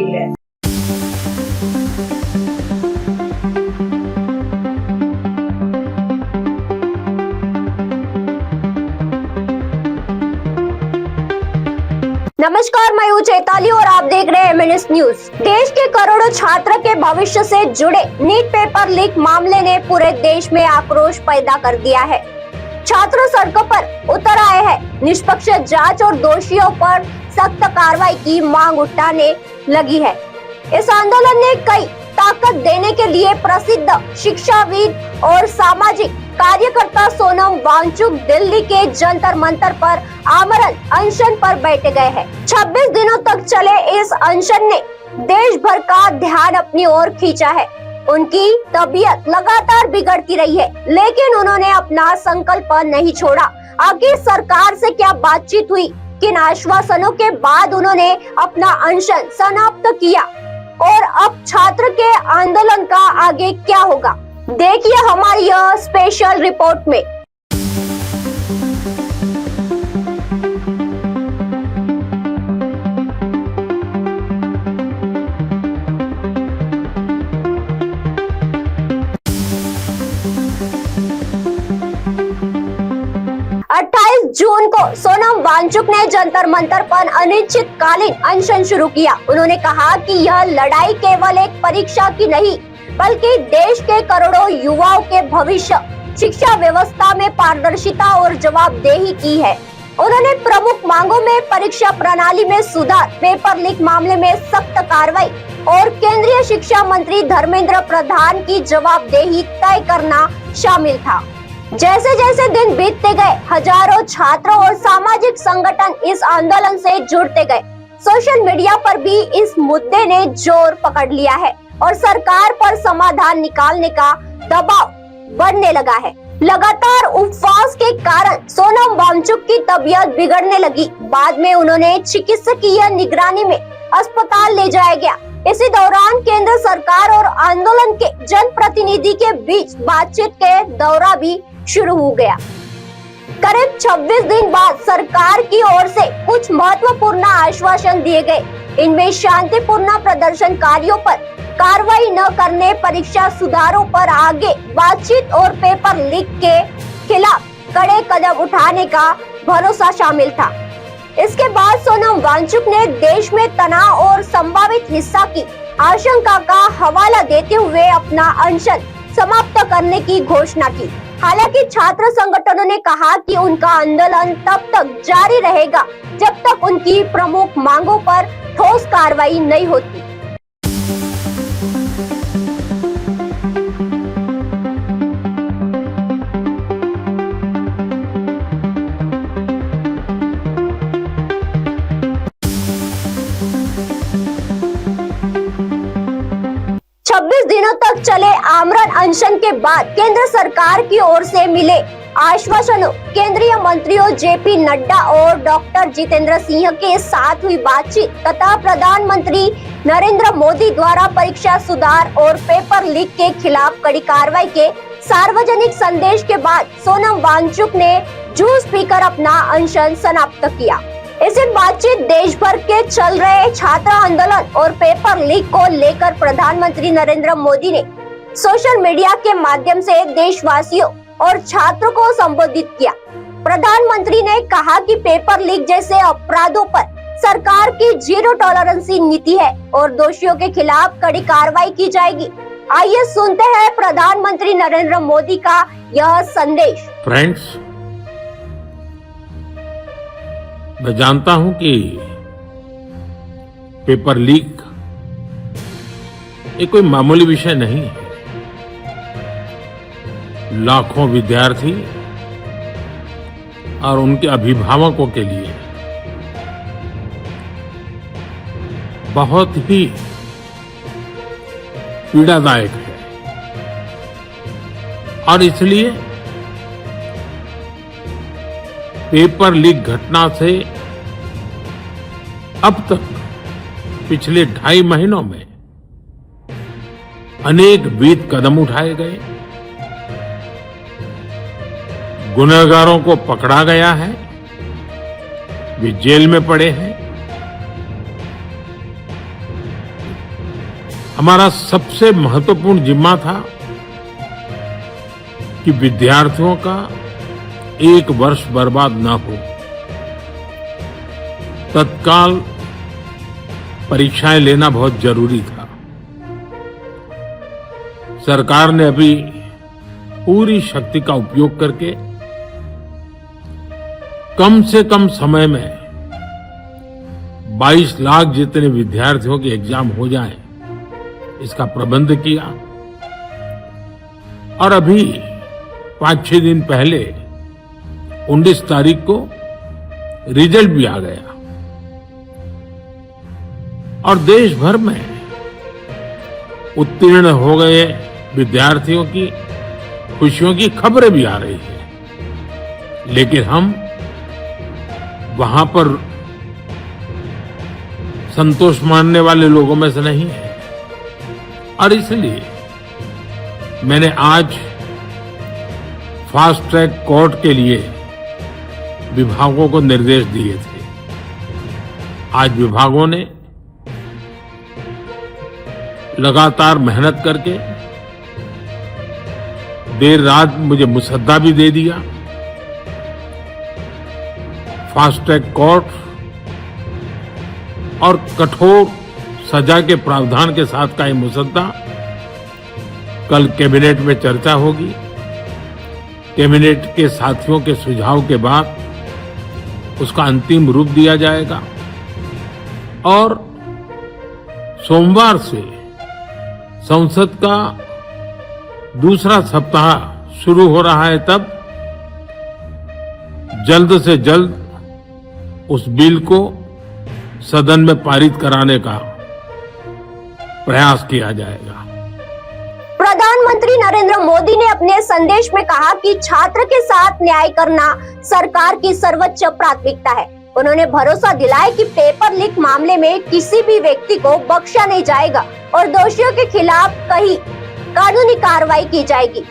रही है। नमस्कार, मैं हूं चैताली और आप देख रहे हैं MNS न्यूज। देश के करोड़ों छात्र के भविष्य से जुड़े नीट पेपर लीक मामले ने पूरे देश में आक्रोश पैदा कर दिया है। छात्र सड़कों पर उतर आए हैं। निष्पक्ष जांच और दोषियों पर सख्त कार्रवाई की मांग उठाने लगी है। इस आंदोलन ने कई ताकत देने के लिए प्रसिद्ध शिक्षाविद और सामाजिक कार्यकर्ता सोनम वांगचुक दिल्ली के जंतर मंतर पर आमरण अनशन पर बैठ गए हैं। 26 दिनों तक चले इस अनशन ने देश भर का ध्यान अपनी ओर खींचा है। उनकी तबीयत लगातार बिगड़ती रही है, लेकिन उन्होंने अपना संकल्प नहीं छोड़ा। आखिर सरकार से क्या बातचीत हुई, किन आश्वासनों के बाद उन्होंने अपना अनशन समाप्त किया और अब छात्र के आंदोलन का आगे क्या होगा, देखिए हमारी यह स्पेशल रिपोर्ट में। 28 जून को सोनम वांगचुक ने जंतर मंतर पर अनिश्चितकालीन अनशन शुरू किया। उन्होंने कहा कि यह लड़ाई केवल एक परीक्षा की नहीं, बल्कि देश के करोड़ों युवाओं के भविष्य, शिक्षा व्यवस्था में पारदर्शिता और जवाबदेही की है। उन्होंने प्रमुख मांगों में परीक्षा प्रणाली में सुधार, पेपर लीक मामले में सख्त कार्रवाई और केंद्रीय शिक्षा मंत्री धर्मेंद्र प्रधान की जवाबदेही तय करना शामिल था। जैसे जैसे दिन बीतते गए, हजारों छात्र और सामाजिक संगठन इस आंदोलन से जुड़ते गए। सोशल मीडिया पर भी इस मुद्दे ने जोर पकड़ लिया है और सरकार पर समाधान निकालने का दबाव बढ़ने लगा है। लगातार उपवास के कारण सोनम वांगचुक की तबीयत बिगड़ने लगी। बाद में उन्होंने चिकित्सकीय निगरानी में अस्पताल ले जाया गया। इसी दौरान केंद्र सरकार और आंदोलन के जनप्रतिनिधि के बीच बातचीत के दौरा भी शुरू हो गया। करीब 26 दिन बाद सरकार की ओर से कुछ महत्वपूर्ण आश्वासन दिए गए। इनमें शांतिपूर्ण प्रदर्शनकारियों पर कार्रवाई न करने, परीक्षा सुधारों पर आगे बातचीत और पेपर लीक के खिलाफ कड़े कदम उठाने का भरोसा शामिल था। इसके बाद सोनम वांगचुक ने देश में तनाव और संभावित हिंसा की आशंका का हवाला देते हुए अपना अनशन समाप्त करने की घोषणा की। हालांकि छात्र संगठनों ने कहा कि उनका आंदोलन तब तक जारी रहेगा जब तक उनकी प्रमुख मांगों पर ठोस कार्रवाई नहीं होती। दिनों तक चले आमरण अनशन के बाद केंद्र सरकार की ओर से मिले आश्वासनों, केंद्रीय मंत्रियों JP नड्डा और डॉक्टर जितेंद्र सिंह के साथ हुई बातचीत तथा प्रधानमंत्री नरेंद्र मोदी द्वारा परीक्षा सुधार और पेपर लीक के खिलाफ कड़ी कार्रवाई के सार्वजनिक संदेश के बाद सोनम वांगचुक ने जूस पीकर अपना अनशन समाप्त किया। इसी बातचीत देश भर के चल रहे छात्र आंदोलन और पेपर लीक को लेकर प्रधानमंत्री नरेंद्र मोदी ने सोशल मीडिया के माध्यम से देशवासियों और छात्रों को संबोधित किया। प्रधानमंत्री ने कहा कि पेपर लीक जैसे अपराधों पर सरकार की जीरो टॉलरेंस नीति है और दोषियों के खिलाफ कड़ी कार्रवाई की जाएगी। आइए सुनते हैं प्रधानमंत्री नरेंद्र मोदी का यह संदेश। फ्रेंड्स, मैं जानता हूं कि पेपर लीक ये कोई मामूली विषय नहीं है। लाखों विद्यार्थी और उनके अभिभावकों के लिए बहुत ही पीड़ादायक है और इसलिए पेपर लीक घटना से अब तक पिछले 2.5 महीनों में अनेक विध कदम उठाए गए, गुनहगारों को पकड़ा गया है, वे जेल में पड़े हैं। हमारा सबसे महत्वपूर्ण जिम्मा था कि विद्यार्थियों का एक वर्ष बर्बाद ना हो। तत्काल परीक्षाएं लेना बहुत जरूरी था। सरकार ने अभी पूरी शक्ति का उपयोग करके कम से कम समय में 22 लाख जितने विद्यार्थियों के एग्जाम हो जाएं, इसका प्रबंध किया। और अभी 5-6 दिन पहले 19 तारीख को रिजल्ट भी आ गया और देश भर में उत्तीर्ण हो गए विद्यार्थियों की खुशियों की खबरें भी आ रही है। लेकिन हम वहां पर संतोष मानने वाले लोगों में से नहीं है और इसलिए मैंने आज फास्ट ट्रैक कोर्ट के लिए विभागों को निर्देश दिए थे। आज विभागों ने लगातार मेहनत करके देर रात मुझे मुसद्दा भी दे दिया। फास्ट ट्रैक कोर्ट और कठोर सजा के प्रावधान के साथ का ये मुसद्दा कल कैबिनेट में चर्चा होगी। कैबिनेट के साथियों के सुझाव के बाद उसका अंतिम रूप दिया जाएगा और सोमवार से संसद का दूसरा सप्ताह शुरू हो रहा है। तब जल्द से जल्द उस बिल को सदन में पारित कराने का प्रयास किया जाएगा। प्रधानमंत्री नरेंद्र मोदी ने अपने संदेश में कहा कि छात्र के साथ न्याय करना सरकार की सर्वोच्च प्राथमिकता है। उन्होंने भरोसा दिलाया कि पेपर लीक मामले में किसी भी व्यक्ति को बख्शा नहीं जाएगा और दोषियों के खिलाफ कहीं कानूनी कार्रवाई की जाएगी।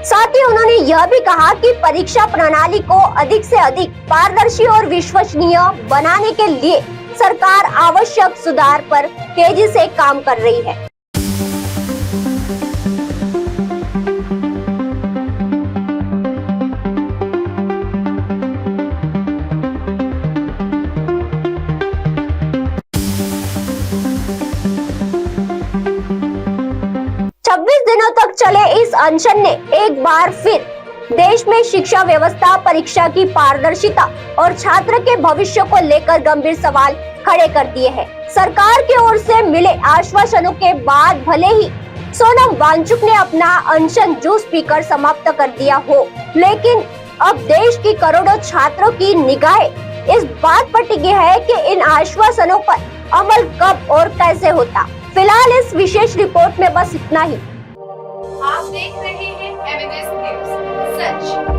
साथ ही उन्होंने यह भी कहा कि परीक्षा प्रणाली को अधिक से अधिक पारदर्शी और विश्वसनीय बनाने के लिए सरकार आवश्यक सुधार पर तेजी से काम कर रही है। दिनों तक चले इस अनशन ने एक बार फिर देश में शिक्षा व्यवस्था, परीक्षा की पारदर्शिता और छात्र के भविष्य को लेकर गंभीर सवाल खड़े कर दिए हैं। सरकार की ओर से मिले आश्वासनों के बाद भले ही सोनम वांगचुक ने अपना अनशन जूस पीकर समाप्त कर दिया हो, लेकिन अब देश की करोड़ों छात्रों की निगाहें इस बात पर टिकी है कि इन आश्वासनों पर अमल कब और कैसे होता। फिलहाल इस विशेष रिपोर्ट में बस इतना ही। आप देख रहे हैं एमएनएस न्यूज़ सच।